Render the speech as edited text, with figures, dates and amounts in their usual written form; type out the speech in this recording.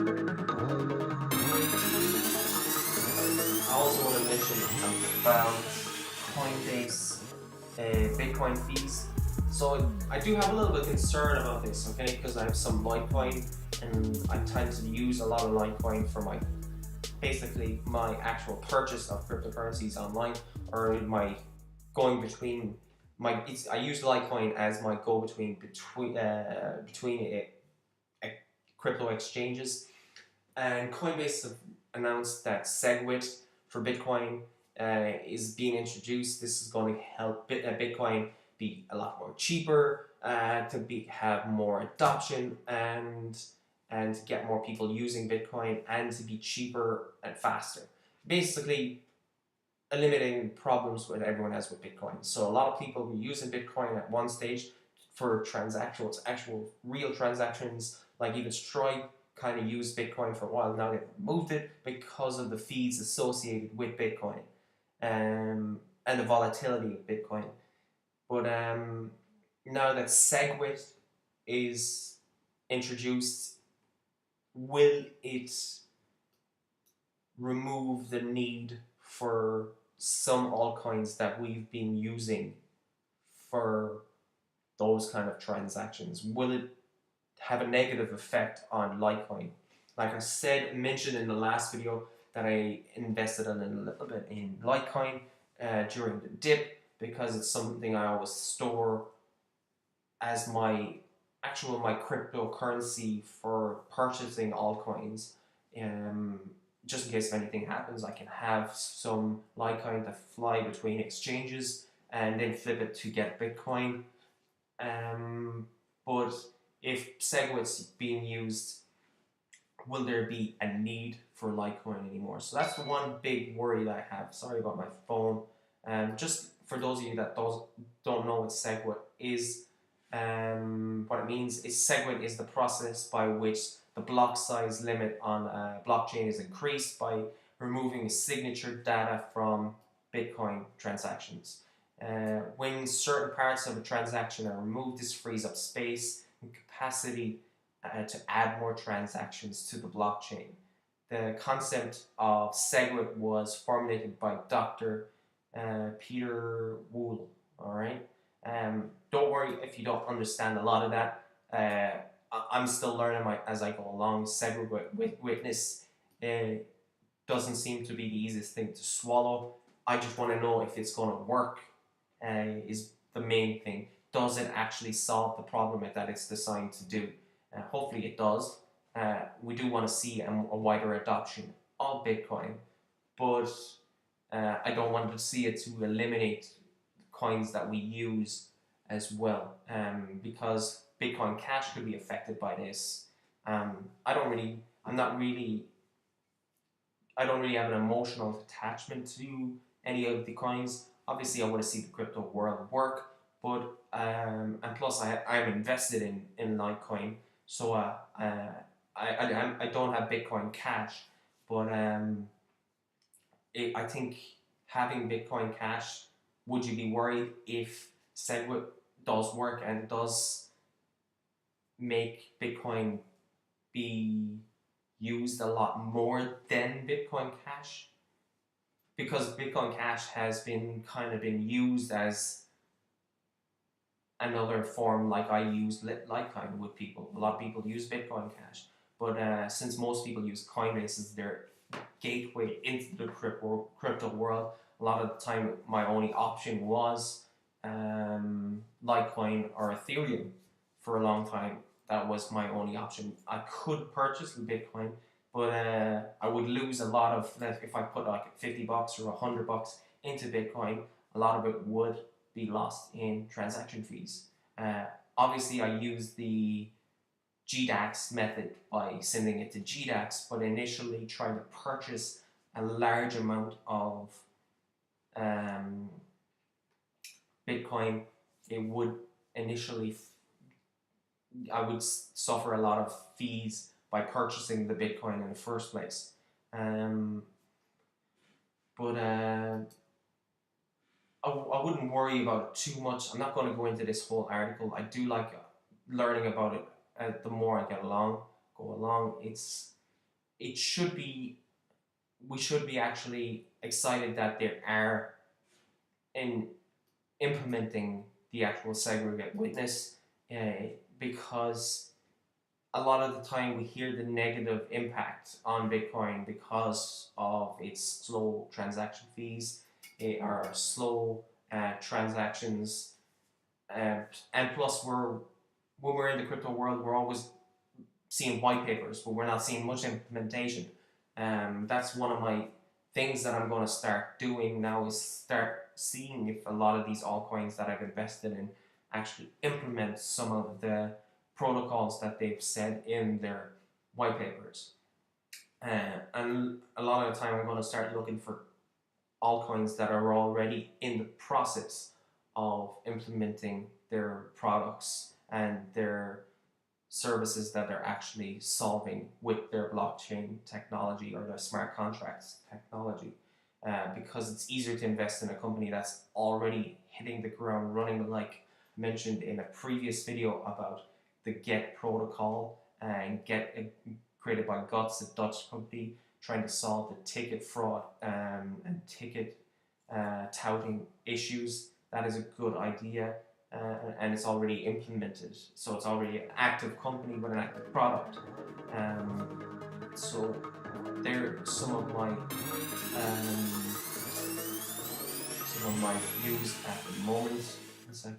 I also want to mention about Coinbase Bitcoin fees. So I do have a little bit of concern about this, okay? Because I have some Litecoin, and I tend to use a lot of Litecoin for basically my actual purchase of cryptocurrencies online, or my going between I use Litecoin as my go between crypto exchanges. And Coinbase have announced that Segwit for Bitcoin is being introduced. This is going to help Bitcoin be a lot more cheaper, have more adoption, and get more people using Bitcoin, and to be cheaper and faster. Basically, eliminating problems with everyone has with Bitcoin. So a lot of people were using Bitcoin at one stage for transactions, actual real transactions, like even Stripe kind of used Bitcoin for a while. Now they've removed it because of the fees associated with Bitcoin, and the volatility of Bitcoin. But now that Segwit is introduced, will it remove the need for some altcoins that we've been using for those kind of transactions? Will it have a negative effect on Litecoin? Like I mentioned in the last video, that I invested in a little bit in Litecoin during the dip, because it's something I always store as my cryptocurrency for purchasing altcoins. Just in case if anything happens, I can have some Litecoin to fly between exchanges and then flip it to get Bitcoin. But if Segwit's being used, will there be a need for Litecoin anymore? So that's the one big worry that I have. Sorry about my phone. Just for those of you that don't know what Segwit is, what it means is Segwit is the process by which the block size limit on a blockchain is increased by removing signature data from Bitcoin transactions. When certain parts of a transaction are removed, this frees up space and capacity to add more transactions to the blockchain. The concept of Segwit was formulated by Dr. Peter Wool. All right. Don't worry if you don't understand a lot of that. I'm still learning as I go along. Segwit witness doesn't seem to be the easiest thing to swallow. I just want to know if it's going to work. Is the main thing. Does it actually solve the problem that it's designed to do? Hopefully it does. We do want to see a wider adoption of Bitcoin, but I don't want to see it to eliminate coins that we use as well, because Bitcoin Cash could be affected by this. I don't really have an emotional attachment to any of the coins. Obviously, I want to see the crypto world work, but and plus I'm invested in Litecoin, so I don't have Bitcoin Cash, but I think having Bitcoin Cash, would you be worried if Segwit does work and does make Bitcoin be used a lot more than Bitcoin Cash? Because Bitcoin Cash has been used as another form, like I use Litecoin with people. A lot of people use Bitcoin Cash, but since most people use Coinbase as their gateway into the crypto world, a lot of the time my only option was Litecoin or Ethereum. For a long time, that was my only option. I could purchase Bitcoin, but I would lose a lot of that. If I put like $50 or $100 into Bitcoin, a lot of it would be lost in transaction fees. Obviously, I used the GDAX method by sending it to GDAX, but initially trying to purchase a large amount of Bitcoin, it would initially I would suffer a lot of fees by purchasing the Bitcoin in the first place. But I wouldn't worry about it too much. I'm not going to go into this whole article. I do like learning about it the more I go along. It's it should be we should be actually excited that there are in implementing the actual segregate witness, because a lot of the time we hear the negative impact on Bitcoin because of its slow transaction fees, or slow transactions, and plus when we're in the crypto world, we're always seeing white papers, but we're not seeing much implementation. That's one of my things that I'm going to start doing now, is start seeing if a lot of these altcoins that I've invested in actually implement some of the protocols that they've said in their white papers. And a lot of the time, I'm going to start looking for altcoins that are already in the process of implementing their products and their services that they're actually solving with their blockchain technology or their smart contracts technology. Because it's easier to invest in a company that's already hitting the ground running, like mentioned in a previous video about the Get protocol, and Get created by Guts, a Dutch company trying to solve the ticket fraud and ticket touting issues. That is a good idea, and it's already implemented. So it's already an active company with an active product. So there are some of my views at the moment.